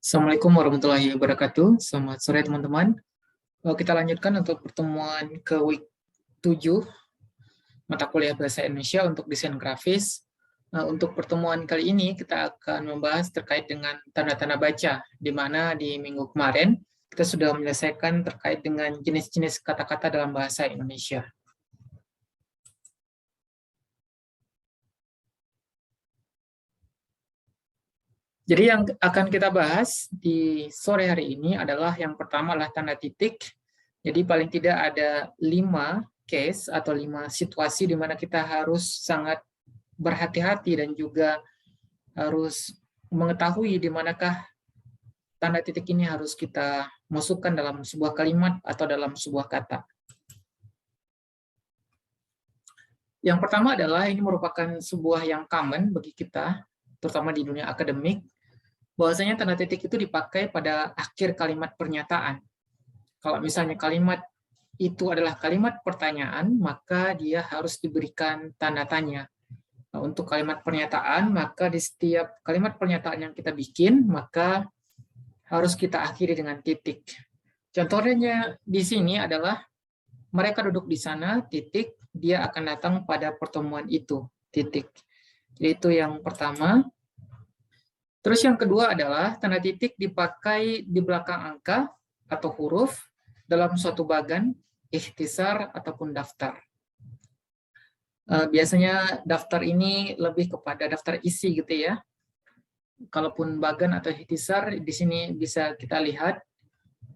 Assalamualaikum warahmatullahi wabarakatuh. Selamat sore teman-teman. Kita lanjutkan untuk pertemuan ke week 7 mata kuliah Bahasa Indonesia untuk desain grafis. Untuk pertemuan kali ini kita akan membahas terkait dengan tanda-tanda baca, di mana di minggu kemarin kita sudah menyelesaikan terkait dengan jenis-jenis kata-kata dalam bahasa Indonesia. Jadi yang akan kita bahas di sore hari ini adalah yang pertama adalah tanda titik. Jadi paling tidak ada 5 case atau 5 situasi di mana kita harus sangat berhati-hati dan juga harus mengetahui di manakah tanda titik ini harus kita masukkan dalam sebuah kalimat atau dalam sebuah kata. Yang pertama adalah ini merupakan sebuah yang common bagi kita, terutama di dunia akademik, bahwasanya tanda titik itu dipakai pada akhir kalimat pernyataan. Kalau misalnya kalimat itu adalah kalimat pertanyaan, maka dia harus diberikan tanda tanya. Nah, untuk kalimat pernyataan, maka di setiap kalimat pernyataan yang kita bikin, maka harus kita akhiri dengan titik. Contohnya di sini adalah mereka duduk di sana, titik, dia akan datang pada pertemuan itu, titik. Jadi itu yang pertama. Terus yang kedua adalah tanda titik dipakai di belakang angka atau huruf dalam suatu bagan, ikhtisar ataupun daftar. Biasanya daftar ini lebih kepada daftar isi gitu ya. Kalaupun bagan atau ikhtisar, di sini bisa kita lihat,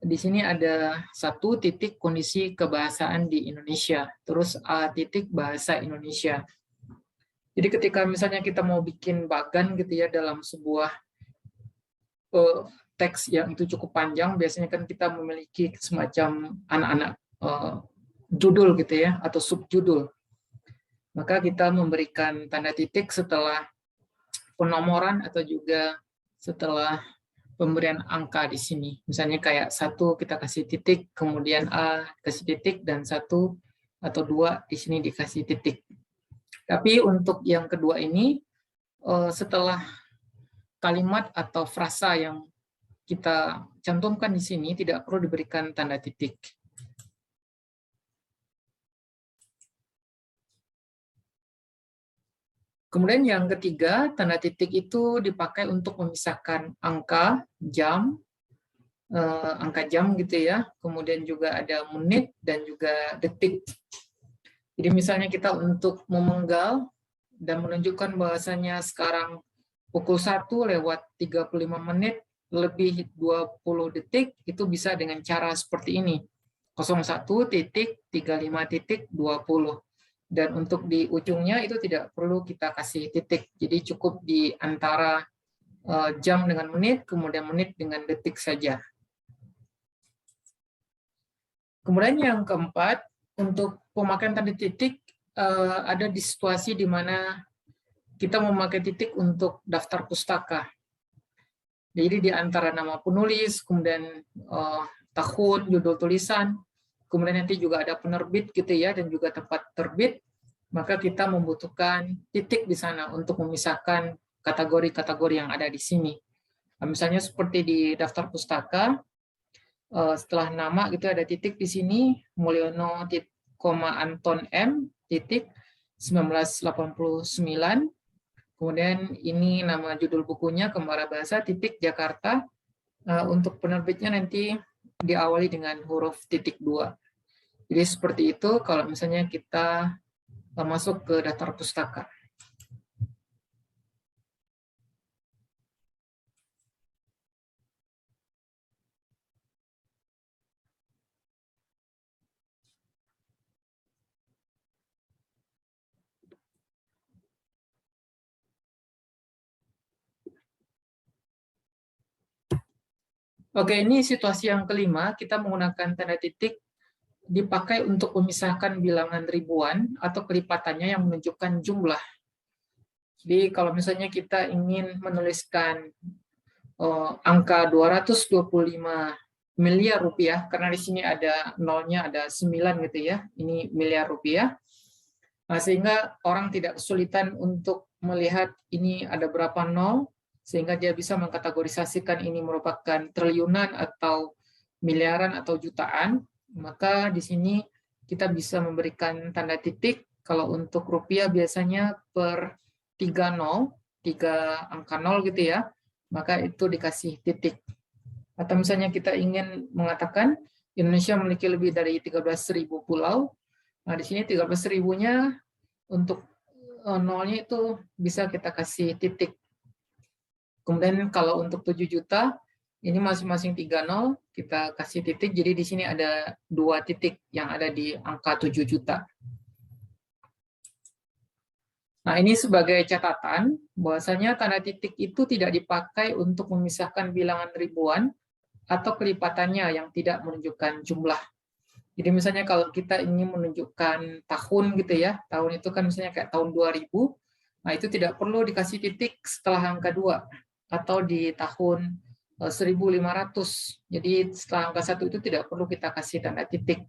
di sini ada satu titik kondisi kebahasaan di Indonesia, terus A titik bahasa Indonesia. Jadi ketika misalnya kita mau bikin bagan gitu ya dalam sebuah teks yang itu cukup panjang, biasanya kan kita memiliki semacam anak-anak judul gitu ya, atau subjudul. Maka kita memberikan tanda titik setelah penomoran atau juga setelah pemberian angka di sini. Misalnya kayak 1 kita kasih titik, kemudian A kasih titik, dan 1 atau 2 di sini dikasih titik. Tapi untuk yang kedua ini, setelah kalimat atau frasa yang kita cantumkan di sini tidak perlu diberikan tanda titik. Kemudian yang ketiga, tanda titik itu dipakai untuk memisahkan angka, jam, angka jam gitu ya, kemudian juga ada menit dan juga detik. Jadi misalnya kita untuk memenggal dan menunjukkan bahwasanya sekarang pukul 1 lewat 35 menit lebih 20 detik, itu bisa dengan cara seperti ini. 01.35.20. Dan untuk di ujungnya itu tidak perlu kita kasih titik. Jadi cukup di antara jam dengan menit, kemudian menit dengan detik saja. Kemudian yang keempat, untuk pemakaian tanda titik, ada di situasi di mana kita memakai titik untuk daftar pustaka. Jadi di antara nama penulis, kemudian tahun, judul tulisan, kemudian nanti juga ada penerbit gitu ya, dan juga tempat terbit, maka kita membutuhkan titik di sana untuk memisahkan kategori-kategori yang ada di sini. Nah, misalnya seperti di daftar pustaka, setelah nama gitu ada titik di sini, Mulyono, Anton M, titik, 1989, kemudian ini nama judul bukunya, Kembara Bahasa, titik, Jakarta. Untuk penerbitnya nanti diawali dengan huruf titik 2. Jadi seperti itu kalau misalnya kita masuk ke daftar pustaka. Oke, ini situasi yang kelima, kita menggunakan tanda titik dipakai untuk memisahkan bilangan ribuan atau kelipatannya yang menunjukkan jumlah. Jadi kalau misalnya kita ingin menuliskan angka 225 miliar rupiah, karena di sini ada nolnya, ada 9 gitu ya, ini miliar rupiah, sehingga orang tidak kesulitan untuk melihat ini ada berapa nol, sehingga dia bisa mengkategorisasikan ini merupakan triliunan atau miliaran atau jutaan, maka di sini kita bisa memberikan tanda titik. Kalau untuk rupiah biasanya per 3 angka 0 gitu ya, maka itu dikasih titik. Atau misalnya kita ingin mengatakan Indonesia memiliki lebih dari 13.000 pulau. Nah, di sini 13.000-nya untuk nolnya itu bisa kita kasih titik. Kemudian kalau untuk 7 juta, ini masing-masing 3 nol, kita kasih titik. Jadi di sini ada 2 titik yang ada di angka 7 juta. Nah, ini sebagai catatan, bahwasanya tanda titik itu tidak dipakai untuk memisahkan bilangan ribuan, atau kelipatannya yang tidak menunjukkan jumlah. Jadi misalnya kalau kita ingin menunjukkan tahun gitu ya, tahun itu kan misalnya kayak tahun 2000, nah itu tidak perlu dikasih titik setelah angka 2, atau di tahun 1500. Jadi setelah angka 1 itu tidak perlu kita kasih tanda titik.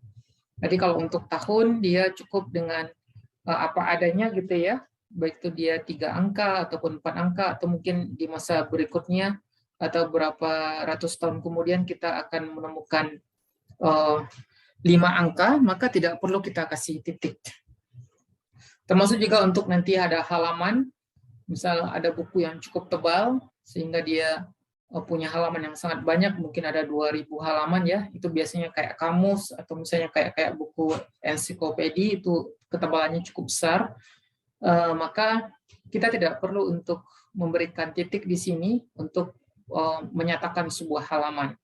Jadi kalau untuk tahun dia cukup dengan apa adanya gitu ya, baik itu dia 3 angka ataupun 4 angka, atau mungkin di masa berikutnya atau berapa ratus tahun kemudian kita akan menemukan 5 angka, maka tidak perlu kita kasih titik. Termasuk juga untuk nanti ada halaman, misal ada buku yang cukup tebal, sehingga dia punya halaman yang sangat banyak, mungkin ada 2000 halaman ya, itu biasanya kayak kamus, atau misalnya kayak buku ensiklopedia, itu ketebalannya cukup besar, maka kita tidak perlu untuk memberikan titik di sini untuk menyatakan sebuah halaman.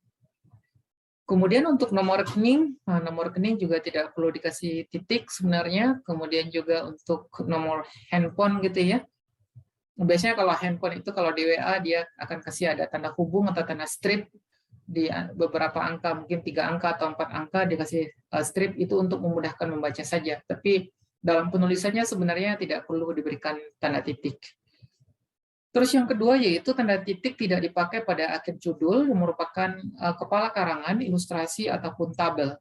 Kemudian untuk nomor rekening juga tidak perlu dikasih titik sebenarnya. Kemudian juga untuk nomor handphone gitu ya. Biasanya kalau handphone itu kalau di WA dia akan kasih ada tanda hubung atau tanda strip di beberapa angka, mungkin 3 angka atau 4 angka dikasih strip, itu untuk memudahkan membaca saja. Tapi dalam penulisannya sebenarnya tidak perlu diberikan tanda titik. Terus yang kedua yaitu tanda titik tidak dipakai pada akhir judul yang merupakan kepala karangan, ilustrasi, ataupun tabel.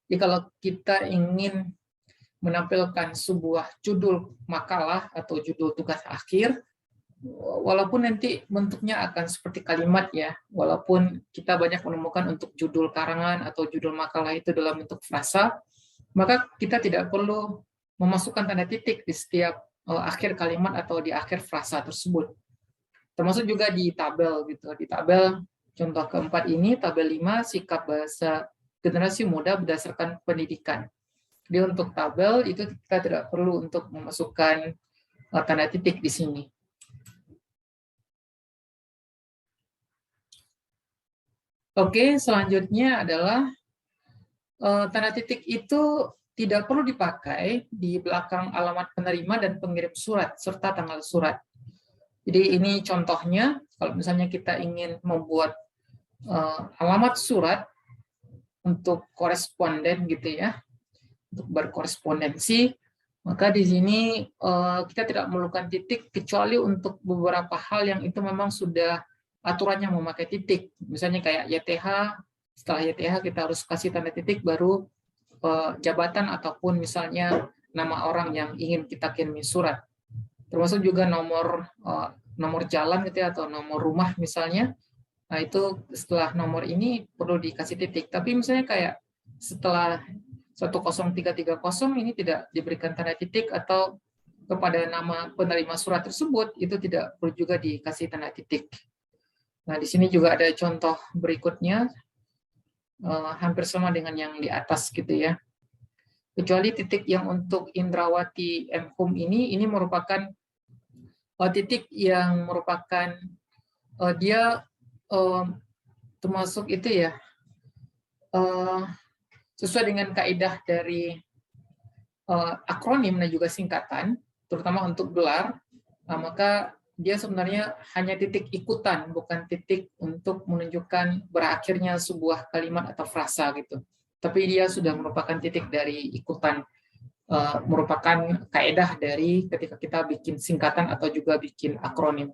Jadi kalau kita ingin menampilkan sebuah judul makalah atau judul tugas akhir, walaupun nanti bentuknya akan seperti kalimat ya, walaupun kita banyak menemukan untuk judul karangan atau judul makalah itu dalam bentuk frasa, maka kita tidak perlu memasukkan tanda titik di setiap akhir kalimat atau di akhir frasa tersebut. Termasuk juga di tabel gitu. Di tabel contoh keempat ini, tabel 5, sikap bahasa generasi muda berdasarkan pendidikan. Jadi untuk tabel itu kita tidak perlu untuk memasukkan tanda titik di sini. Oke, selanjutnya adalah tanda titik itu tidak perlu dipakai di belakang alamat penerima dan pengirim surat, serta tanggal surat. Jadi ini contohnya, kalau misalnya kita ingin membuat alamat surat untuk koresponden gitu ya, untuk berkorespondensi, maka di sini kita tidak memerlukan titik, kecuali untuk beberapa hal yang itu memang sudah aturannya memakai titik. Misalnya kayak YTH, setelah YTH kita harus kasih tanda titik, baru jabatan ataupun misalnya nama orang yang ingin kita kirimi surat. Termasuk juga nomor jalan gitu ya, atau nomor rumah misalnya. Nah, itu setelah nomor ini perlu dikasih titik. Tapi misalnya kayak setelah 10330 ini tidak diberikan tanda titik, atau kepada nama penerima surat tersebut itu tidak perlu juga dikasih tanda titik. Nah, di sini juga ada contoh berikutnya, hampir sama dengan yang di atas gitu ya. Kecuali titik yang untuk Indrawati M-Home ini merupakan titik yang merupakan dia termasuk itu ya, sesuai dengan kaidah dari akronim dan juga singkatan, terutama untuk gelar, maka dia sebenarnya hanya titik ikutan, bukan titik untuk menunjukkan berakhirnya sebuah kalimat atau frasa gitu. Tapi dia sudah merupakan titik dari ikutan, merupakan kaidah dari ketika kita bikin singkatan atau juga bikin akronim.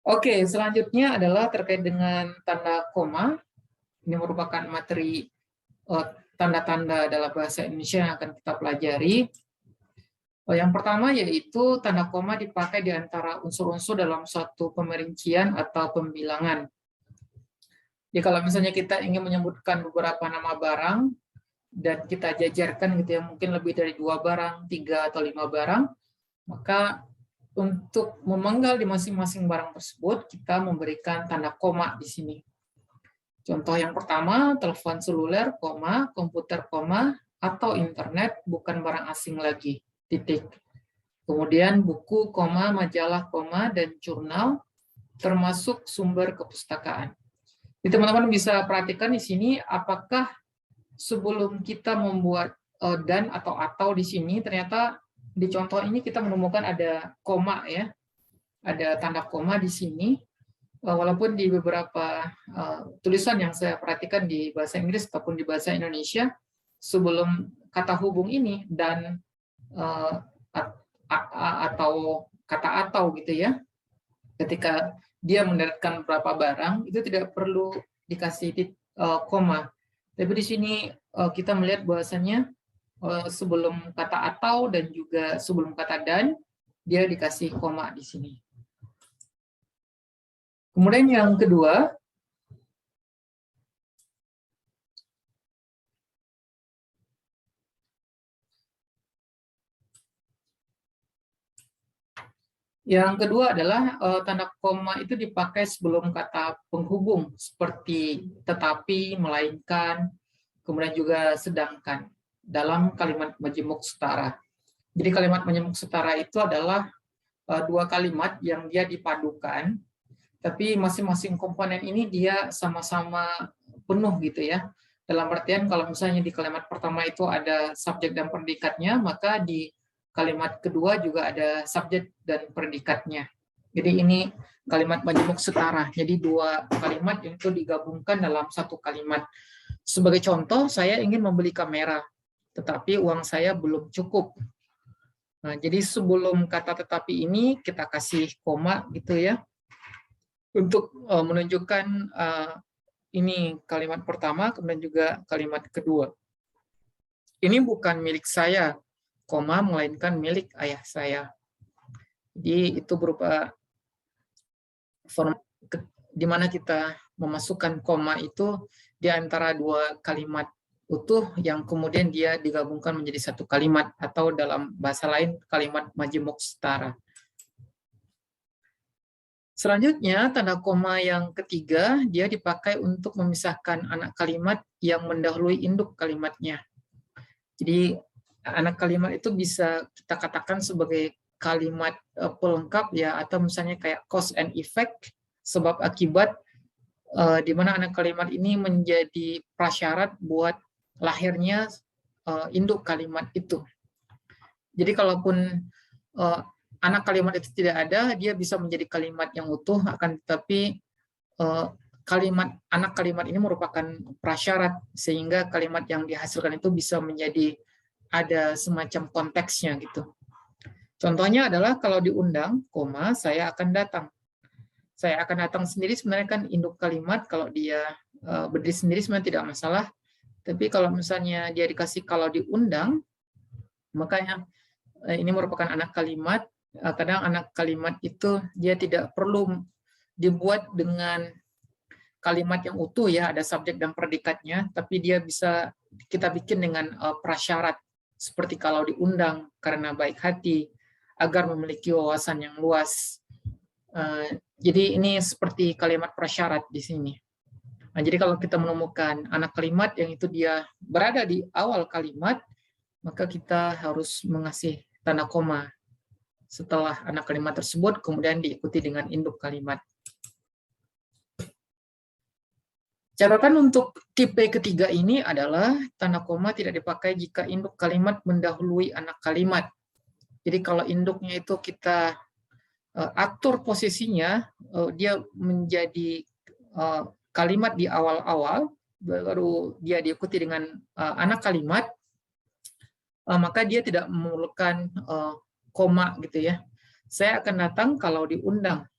Oke, selanjutnya adalah terkait dengan tanda koma. Ini merupakan materi tanda-tanda dalam bahasa Indonesia yang akan kita pelajari. Yang pertama yaitu tanda koma dipakai di antara unsur-unsur dalam suatu pemerincian atau pembilangan. Jadi kalau misalnya kita ingin menyebutkan beberapa nama barang dan kita jajarkan gitu ya, mungkin lebih dari 2 barang, 3 atau 5 barang, maka untuk memenggal di masing-masing barang tersebut kita memberikan tanda koma di sini. Contoh yang pertama, telepon seluler, koma, komputer, koma, atau internet bukan barang asing lagi. Titik. Kemudian buku, koma, majalah, koma, dan jurnal termasuk sumber kepustakaan. Jadi teman-teman bisa perhatikan di sini apakah sebelum kita membuat dan atau di sini ternyata di contoh ini kita menemukan ada koma ya. Ada tanda koma di sini. Walaupun di beberapa tulisan yang saya perhatikan di bahasa Inggris ataupun di bahasa Indonesia sebelum kata hubung ini dan atau kata atau gitu ya, ketika dia mendaratkan berapa barang itu tidak perlu dikasih koma. Tapi di sini kita melihat bahwasannya sebelum kata atau dan juga sebelum kata dan dia dikasih koma di sini. Kemudian yang kedua, adalah tanda koma itu dipakai sebelum kata penghubung seperti tetapi, melainkan, kemudian juga sedangkan dalam kalimat majemuk setara. Jadi kalimat majemuk setara itu adalah 2 kalimat yang dia dipadukan, tapi masing-masing komponen ini dia sama-sama penuh gitu ya. Dalam artian kalau misalnya di kalimat pertama itu ada subjek dan predikatnya, maka di kalimat kedua juga ada subjek dan predikatnya. Jadi ini kalimat majemuk setara. Jadi 2 kalimat yang itu digabungkan dalam satu kalimat. Sebagai contoh, saya ingin membeli kamera, tetapi uang saya belum cukup. Nah, jadi sebelum kata tetapi ini kita kasih koma gitu ya, untuk menunjukkan ini kalimat pertama, kemudian juga kalimat kedua. Ini bukan milik saya, koma, melainkan milik ayah saya. Jadi itu berupa form di mana kita memasukkan koma itu di antara 2 kalimat utuh yang kemudian dia digabungkan menjadi satu kalimat, atau dalam bahasa lain kalimat majemuk setara. Selanjutnya, tanda koma yang ketiga, dia dipakai untuk memisahkan anak kalimat yang mendahului induk kalimatnya. Jadi, anak kalimat itu bisa kita katakan sebagai kalimat pelengkap ya, atau misalnya kayak cause and effect, sebab akibat, di mana anak kalimat ini menjadi prasyarat buat lahirnya induk kalimat itu. Jadi, kalaupun anak kalimat itu tidak ada, dia bisa menjadi kalimat yang utuh, akan tetapi anak kalimat ini merupakan prasyarat, sehingga kalimat yang dihasilkan itu bisa menjadi ada semacam konteksnya gitu. Contohnya adalah kalau diundang, koma, saya akan datang. Saya akan datang sendiri sebenarnya kan induk kalimat, kalau dia berdiri sendiri sebenarnya tidak masalah, tapi kalau misalnya dia dikasih kalau diundang, makanya ini merupakan anak kalimat. Kadang anak kalimat itu dia tidak perlu dibuat dengan kalimat yang utuh ya, ada subjek dan predikatnya, tapi dia bisa kita bikin dengan prasyarat, seperti kalau diundang karena baik hati, agar memiliki wawasan yang luas. Jadi ini seperti kalimat prasyarat di sini. Nah, jadi kalau kita menemukan anak kalimat yang itu dia berada di awal kalimat, maka kita harus mengasih tanda koma setelah anak kalimat tersebut, kemudian diikuti dengan induk kalimat. Catatan untuk tipe ketiga ini adalah tanda koma tidak dipakai jika induk kalimat mendahului anak kalimat. Jadi kalau induknya itu kita atur posisinya, dia menjadi kalimat di awal-awal, baru dia diikuti dengan anak kalimat, maka dia tidak memerlukan koma gitu ya. Saya akan datang kalau diundang.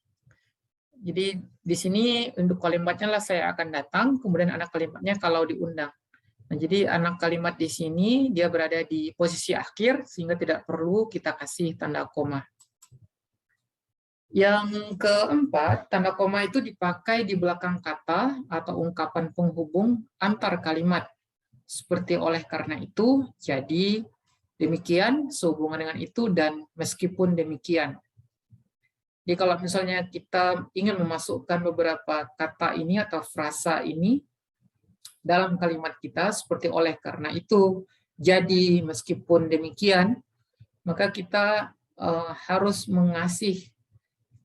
Jadi di sini induk kalimatnya lah saya akan datang, kemudian anak kalimatnya kalau diundang. Nah, jadi anak kalimat di sini dia berada di posisi akhir sehingga tidak perlu kita kasih tanda koma. Yang keempat, tanda koma itu dipakai di belakang kata atau ungkapan penghubung antar kalimat. Seperti oleh karena itu, jadi, demikian, sehubungan dengan itu, dan meskipun demikian. Jadi kalau misalnya kita ingin memasukkan beberapa kata ini atau frasa ini dalam kalimat kita, seperti oleh karena itu, jadi, meskipun demikian, maka kita harus mengasih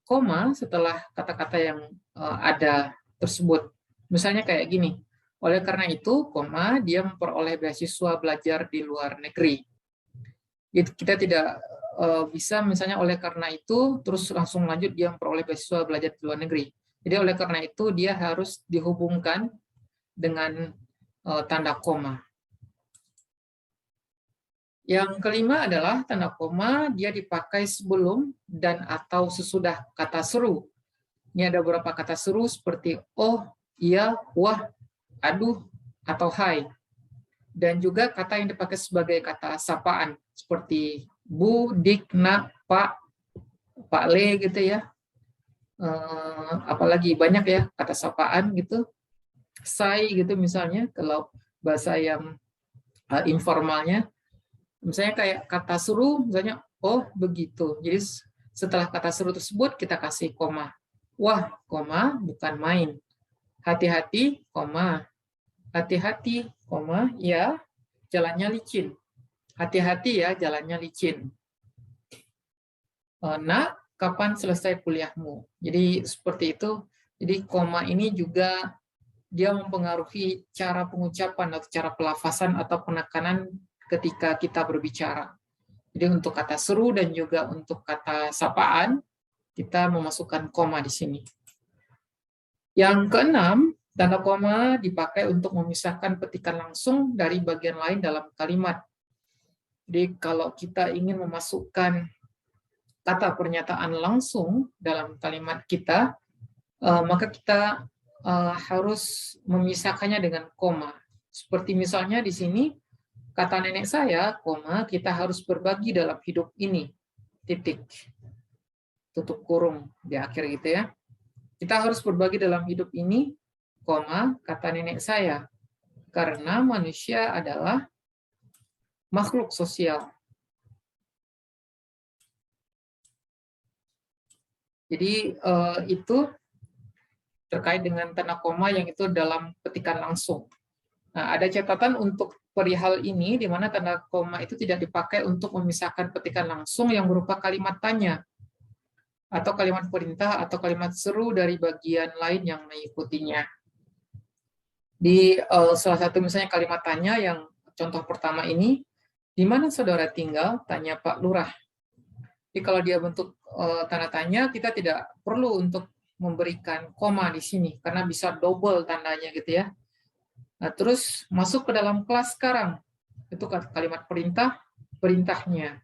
koma setelah kata-kata yang ada tersebut. Misalnya kayak gini, oleh karena itu, koma, dia memperoleh beasiswa belajar di luar negeri. Kita tidak bisa misalnya oleh karena itu, terus langsung lanjut dia memperoleh beasiswa belajar di luar negeri. Jadi oleh karena itu, dia harus dihubungkan dengan tanda koma. Yang kelima adalah tanda koma, dia dipakai sebelum dan atau sesudah kata seru. Ini ada beberapa kata seru seperti oh, iya, wah, aduh, atau hai. Dan juga kata yang dipakai sebagai kata sapaan, seperti bu, dik, nak, pak le gitu ya. Apalagi banyak ya kata sapaan gitu. Say gitu misalnya, kalau bahasa yang informalnya. Misalnya kayak kata seru, misalnya, oh begitu. Jadi setelah kata seru tersebut kita kasih koma. Wah, koma, bukan main. Hati-hati, koma. Hati-hati, koma, ya, jalannya licin. Hati-hati ya, jalannya licin. Nak, kapan selesai kuliahmu? Jadi seperti itu. Jadi koma ini juga dia mempengaruhi cara pengucapan atau cara pelafasan atau penekanan ketika kita berbicara. Jadi untuk kata seru dan juga untuk kata sapaan, kita memasukkan koma di sini. Yang keenam, tanda koma dipakai untuk memisahkan petikan langsung dari bagian lain dalam kalimat. Jadi kalau kita ingin memasukkan kata pernyataan langsung dalam kalimat kita, maka kita harus memisahkannya dengan koma. Seperti misalnya di sini, kata nenek saya, koma, kita harus berbagi dalam hidup ini, titik, tutup kurung di akhir gitu ya. Kita harus berbagi dalam hidup ini, koma, kata nenek saya, karena manusia adalah makhluk sosial. Jadi itu terkait dengan tanda koma yang itu dalam petikan langsung. Nah, ada catatan untuk perihal ini, di mana tanda koma itu tidak dipakai untuk memisahkan petikan langsung yang berupa kalimat tanya, atau kalimat perintah, atau kalimat seru dari bagian lain yang mengikutinya. Di salah satu misalnya kalimat tanya yang contoh pertama ini, di mana saudara tinggal? Tanya Pak Lurah. Jadi kalau dia bentuk tanda tanya, kita tidak perlu untuk memberikan koma di sini, karena bisa double tandanya gitu ya. Nah, terus masuk ke dalam kelas sekarang. Itu kalimat perintah, perintahnya.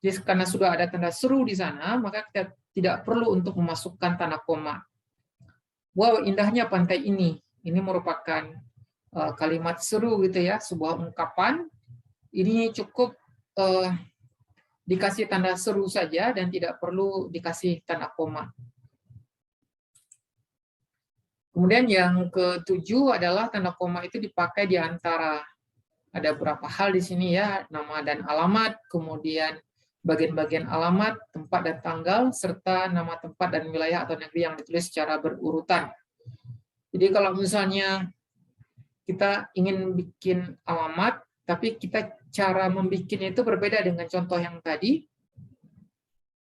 Jadi karena sudah ada tanda seru di sana, maka kita tidak perlu untuk memasukkan tanda koma. Wow, indahnya pantai ini. Ini merupakan kalimat seru gitu ya, sebuah ungkapan. Ini cukup dikasih tanda seru saja dan tidak perlu dikasih tanda koma. Kemudian yang ketujuh adalah tanda koma itu dipakai di antara, ada beberapa hal di sini ya, nama dan alamat, kemudian bagian-bagian alamat, tempat dan tanggal, serta nama tempat dan wilayah atau negeri yang ditulis secara berurutan. Jadi kalau misalnya kita ingin bikin alamat, tapi kita cara membikinnya itu berbeda dengan contoh yang tadi.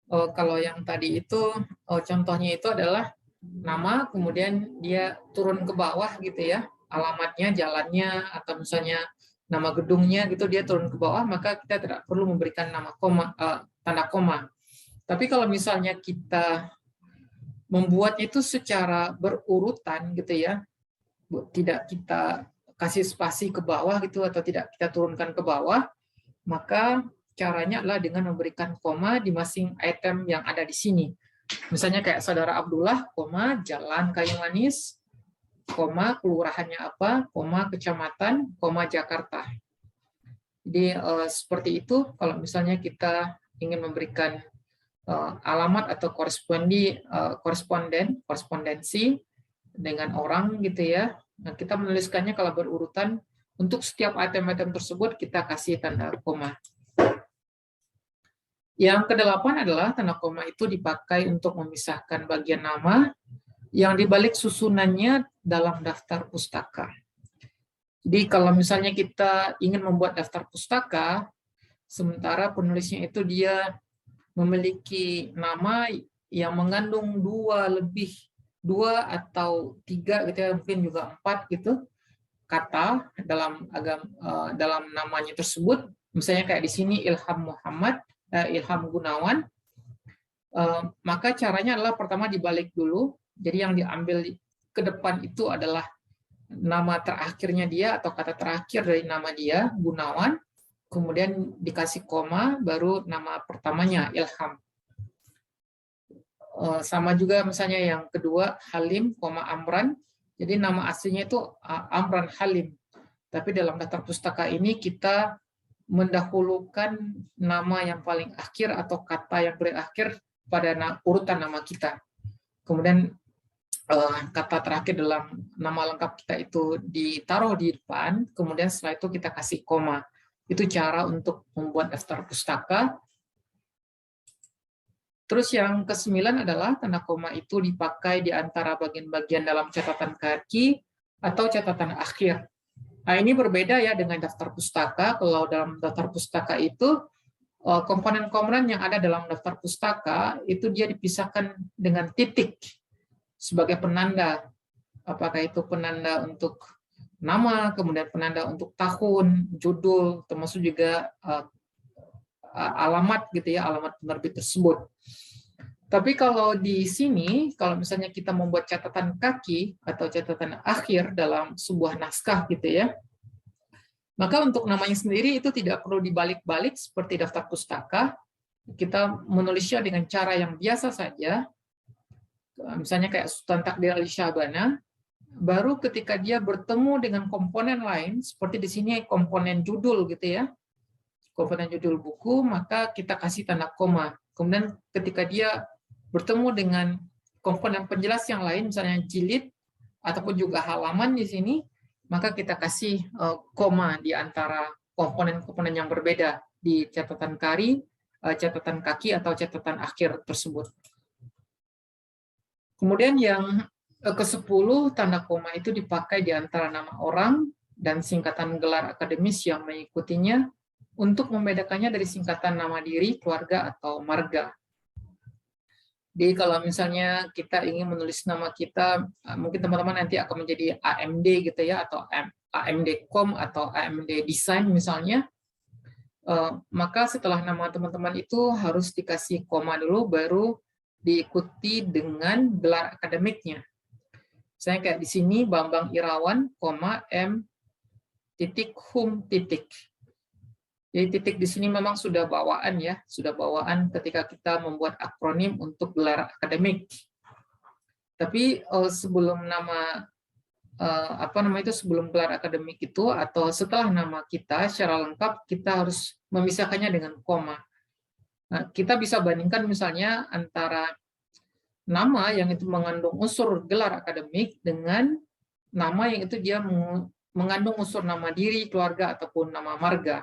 Kalau yang tadi itu, contohnya itu adalah nama, kemudian dia turun ke bawah gitu ya, alamatnya, jalannya, atau misalnya nama gedungnya gitu, dia turun ke bawah, maka kita tidak perlu memberikan nama koma, tanda koma. Tapi kalau misalnya kita membuat itu secara berurutan gitu ya, tidak kita kasih spasi ke bawah gitu, atau tidak kita turunkan ke bawah, maka caranya adalah dengan memberikan koma di masing item yang ada di sini. Misalnya kayak saudara Abdullah, koma, jalan kayu manis, koma kelurahannya apa, koma kecamatan, koma Jakarta. Jadi seperti itu kalau misalnya kita ingin memberikan alamat atau korespondensi dengan orang gitu ya. Nah, kita menuliskannya kalau berurutan, untuk setiap item-item tersebut kita kasih tanda koma. Yang kedelapan adalah tanda koma itu dipakai untuk memisahkan bagian nama yang dibalik susunannya dalam daftar pustaka. Jadi kalau misalnya kita ingin membuat daftar pustaka, sementara penulisnya itu dia memiliki nama yang mengandung dua atau tiga gitu ya, mungkin juga 4 gitu kata dalam namanya tersebut, misalnya kayak di sini Ilham Muhammad, Ilham Gunawan, maka caranya adalah pertama dibalik dulu. Jadi yang diambil ke depan itu adalah nama terakhirnya dia atau kata terakhir dari nama dia, Gunawan, kemudian dikasih koma, baru nama pertamanya Ilham. Sama juga misalnya yang kedua Halim, Amran. Jadi nama aslinya itu Amran Halim. Tapi dalam daftar pustaka ini kita mendahulukan nama yang paling akhir atau kata yang paling akhir pada urutan nama kita. Kemudian kata terakhir dalam nama lengkap kita itu ditaruh di depan, kemudian setelah itu kita kasih koma. Itu cara untuk membuat daftar pustaka. Terus yang ke-9 adalah tanda koma itu dipakai di antara bagian-bagian dalam catatan kaki atau catatan akhir. Nah, ini berbeda ya dengan daftar pustaka. Kalau dalam daftar pustaka itu, komponen-komponen yang ada dalam daftar pustaka itu dia dipisahkan dengan titik sebagai penanda. Apakah itu penanda untuk nama, kemudian penanda untuk tahun, judul, termasuk juga alamat gitu ya, alamat penerbit tersebut. Tapi kalau di sini, kalau misalnya kita membuat catatan kaki atau catatan akhir dalam sebuah naskah gitu ya, maka untuk namanya sendiri itu tidak perlu dibalik-balik seperti daftar pustaka. Kita menulisnya dengan cara yang biasa saja, misalnya kayak Sultan Takdir Ali Syahbana. Baru ketika dia bertemu dengan komponen lain, seperti di sini komponen judul gitu ya, komponen judul buku, maka kita kasih tanda koma. Kemudian ketika dia bertemu dengan komponen penjelas yang lain, misalnya jilid ataupun juga halaman di sini, maka kita kasih koma di antara komponen-komponen yang berbeda di catatan catatan kaki atau catatan akhir tersebut. Kemudian yang ke-10, tanda koma itu dipakai di antara nama orang dan singkatan gelar akademis yang mengikutinya untuk membedakannya dari singkatan nama diri, keluarga, atau marga. Jadi kalau misalnya kita ingin menulis nama kita, mungkin teman-teman nanti akan menjadi AMD gitu ya, atau AMD.com atau AMD Design misalnya, maka setelah nama teman-teman itu harus dikasih koma dulu, baru diikuti dengan gelar akademiknya. Misalnya kayak di sini Bambang Irawan, M. Hum. Jadi titik di sini memang sudah bawaan ya, sudah bawaan ketika kita membuat akronim untuk gelar akademik. Tapi sebelum sebelum gelar akademik itu atau setelah nama kita secara lengkap kita harus memisahkannya dengan koma. Nah, kita bisa bandingkan misalnya antara nama yang itu mengandung unsur gelar akademik dengan nama yang itu dia mengandung unsur nama diri, keluarga ataupun nama marga.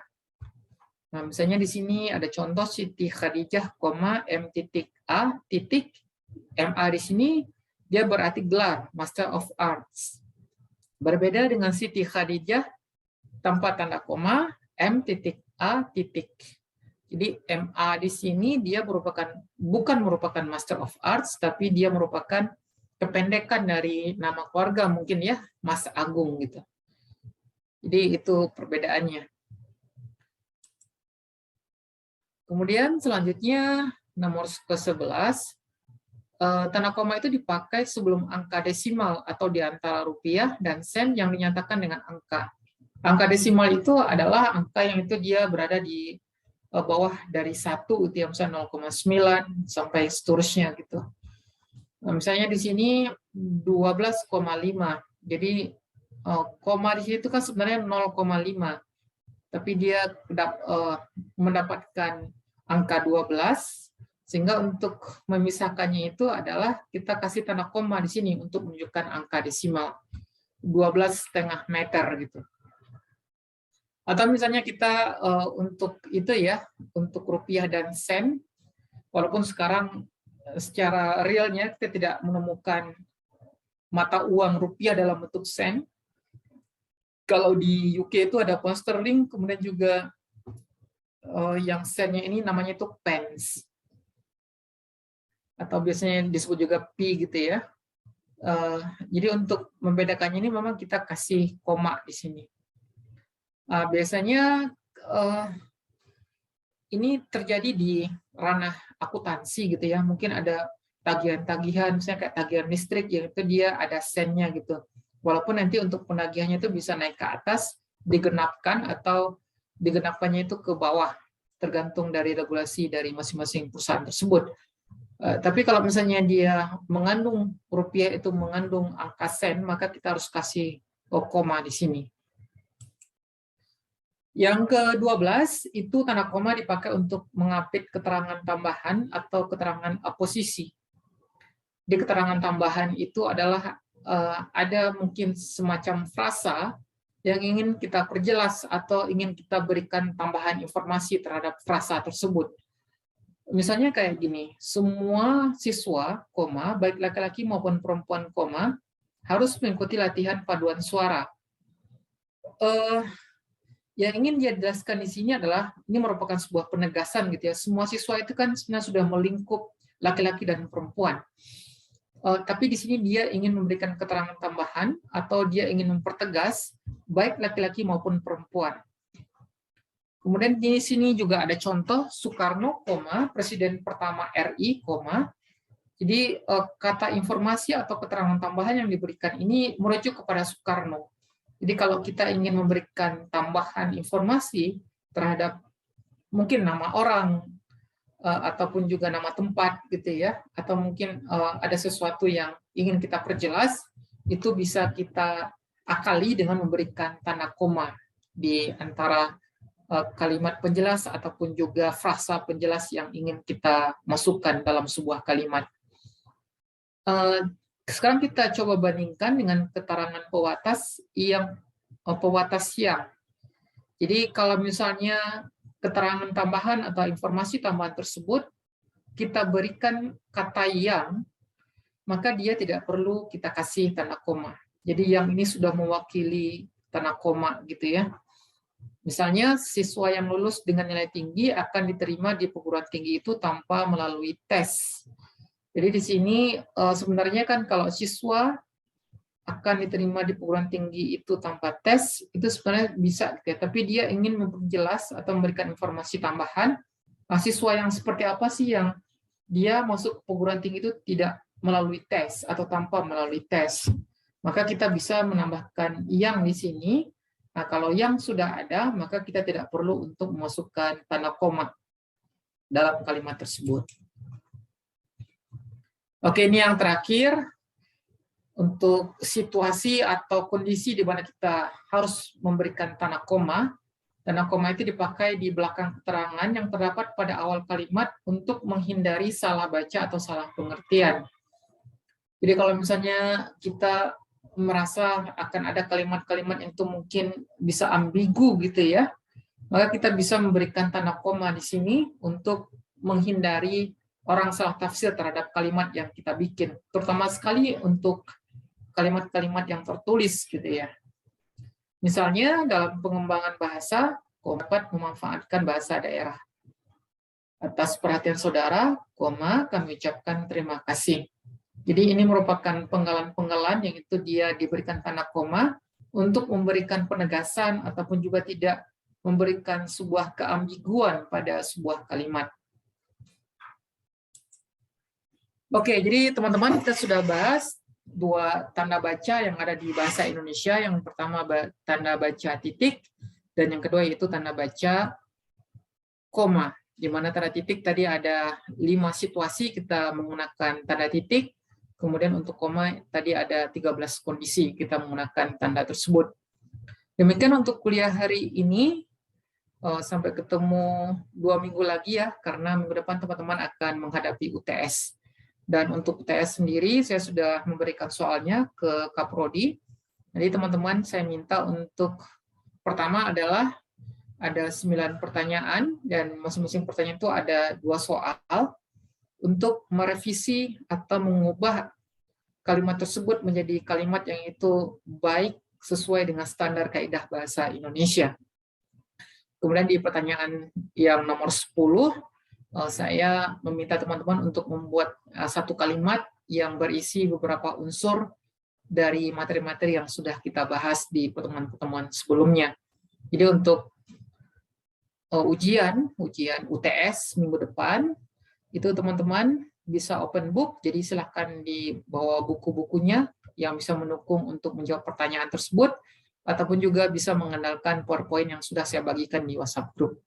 Nah, misalnya di sini ada contoh Siti Khadijah, M.A. MA di sini dia berarti gelar, Master of Arts. Berbeda dengan Siti Khadijah tanpa tanda koma, M.A. Jadi MA di sini dia bukan merupakan Master of Arts, tapi dia merupakan kependekan dari nama keluarga mungkin ya, Mas Agung gitu. Jadi itu perbedaannya. Kemudian selanjutnya nomor ke-11, tanda koma itu dipakai sebelum angka desimal atau di antara rupiah dan sen yang dinyatakan dengan angka. Angka desimal itu adalah angka yang itu dia berada di bawah dari 1, itu ya, misalnya 0,9 sampai seterusnya gitu. Nah, misalnya di sini 12,5. Jadi koma di situ kan sebenarnya 0,5, tapi dia mendapatkan angka 12, sehingga untuk memisahkannya itu adalah kita kasih tanda koma di sini untuk menunjukkan angka desimal 12,5 meter gitu. Atau misalnya kita untuk itu ya, untuk rupiah dan sen, walaupun sekarang secara realnya kita tidak menemukan mata uang rupiah dalam bentuk sen. Kalau di UK itu ada pound sterling, kemudian juga yang sennya ini namanya itu pence, atau biasanya disebut juga p gitu ya. Jadi untuk membedakannya ini memang kita kasih koma di sini. Biasanya ini terjadi di ranah akuntansi gitu ya. Mungkin ada tagihan-tagihan, misalnya kayak tagihan listrik, yaitu dia ada sennya gitu. Walaupun nanti untuk penagihannya itu bisa naik ke atas, digenapkan, atau digenapkannya itu ke bawah, tergantung dari regulasi dari masing-masing perusahaan tersebut. Tapi kalau misalnya dia mengandung rupiah itu mengandung angka sen, maka kita harus kasih koma di sini. Yang ke-12 itu tanda koma dipakai untuk mengapit keterangan tambahan atau keterangan posisi. Di keterangan tambahan itu adalah ada mungkin semacam frasa yang ingin kita perjelas atau ingin kita berikan tambahan informasi terhadap frasa tersebut. Misalnya kayak gini, semua siswa, baik laki-laki maupun perempuan, harus mengikuti latihan paduan suara. Yang ingin dia jelaskan di sini adalah, ini merupakan sebuah penegasan gitu ya, semua siswa itu kan sebenarnya sudah melingkup laki-laki dan perempuan. Tapi di sini dia ingin memberikan keterangan tambahan, atau dia ingin mempertegas, baik laki-laki maupun perempuan. Kemudian di sini juga ada contoh Soekarno, Presiden pertama RI, jadi kata informasi atau keterangan tambahan yang diberikan ini merujuk kepada Soekarno. Jadi kalau kita ingin memberikan tambahan informasi terhadap mungkin nama orang, ataupun juga nama tempat gitu ya, atau mungkin ada sesuatu yang ingin kita perjelas, itu bisa kita akali dengan memberikan tanda koma di antara kalimat penjelas ataupun juga frasa penjelas yang ingin kita masukkan dalam sebuah kalimat. Sekarang kita coba bandingkan dengan keterangan pewatas yang. Jadi kalau misalnya keterangan tambahan atau informasi tambahan tersebut kita berikan kata yang, maka dia tidak perlu kita kasih tanda koma. Jadi yang ini sudah mewakili tanda koma gitu ya. Misalnya, siswa yang lulus dengan nilai tinggi akan diterima di perguruan tinggi itu tanpa melalui tes. Jadi di sini sebenarnya kan kalau siswa akan diterima di perguruan tinggi itu tanpa tes, itu sebenarnya bisa, gitu ya. Tapi dia ingin memperjelas atau memberikan informasi tambahan, siswa yang seperti apa sih yang dia masuk perguruan tinggi itu tidak melalui tes atau tanpa melalui tes. Maka kita bisa menambahkan yang di sini. Nah, kalau yang sudah ada, maka kita tidak perlu untuk memasukkan tanda koma dalam kalimat tersebut. Oke, ini yang terakhir. Untuk situasi atau kondisi di mana kita harus memberikan tanda koma. Tanda koma itu dipakai di belakang keterangan yang terdapat pada awal kalimat untuk menghindari salah baca atau salah pengertian. Jadi kalau misalnya kita merasa akan ada kalimat-kalimat yang itu mungkin bisa ambigu gitu ya, maka kita bisa memberikan tanda koma di sini untuk menghindari orang salah tafsir terhadap kalimat yang kita bikin, terutama sekali untuk kalimat-kalimat yang tertulis gitu ya. Misalnya dalam pengembangan bahasa, dapat memanfaatkan bahasa daerah. Atas perhatian saudara, kami ucapkan terima kasih. Jadi ini merupakan penggalan-penggalan yang itu dia diberikan tanda koma untuk memberikan penegasan ataupun juga tidak memberikan sebuah keambiguan pada sebuah kalimat. Oke, jadi teman-teman kita sudah bahas dua tanda baca yang ada di bahasa Indonesia. Yang pertama tanda baca titik, dan yang kedua yaitu tanda baca koma. Di mana tanda titik tadi ada 5 situasi kita menggunakan tanda titik. Kemudian untuk koma tadi ada 13 kondisi kita menggunakan tanda tersebut. Demikian untuk kuliah hari ini. Sampai ketemu 2 minggu lagi ya, karena minggu depan teman-teman akan menghadapi UTS. Dan untuk UTS sendiri, saya sudah memberikan soalnya ke Kaprodi. Jadi teman-teman saya minta untuk pertama adalah ada 9 pertanyaan, dan masing-masing pertanyaan itu ada 2 soal, untuk merevisi atau mengubah kalimat tersebut menjadi kalimat yang itu baik sesuai dengan standar kaidah bahasa Indonesia. Kemudian di pertanyaan yang nomor 10, saya meminta teman-teman untuk membuat satu kalimat yang berisi beberapa unsur dari materi-materi yang sudah kita bahas di pertemuan-pertemuan sebelumnya. Jadi untuk ujian UTS minggu depan, itu teman-teman bisa open book, jadi silahkan dibawa buku-bukunya yang bisa mendukung untuk menjawab pertanyaan tersebut, ataupun juga bisa mengandalkan PowerPoint yang sudah saya bagikan di WhatsApp Group.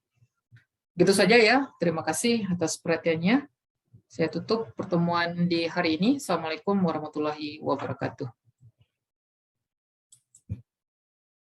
Gitu saja ya, terima kasih atas perhatiannya. Saya tutup pertemuan di hari ini. Assalamualaikum warahmatullahi wabarakatuh.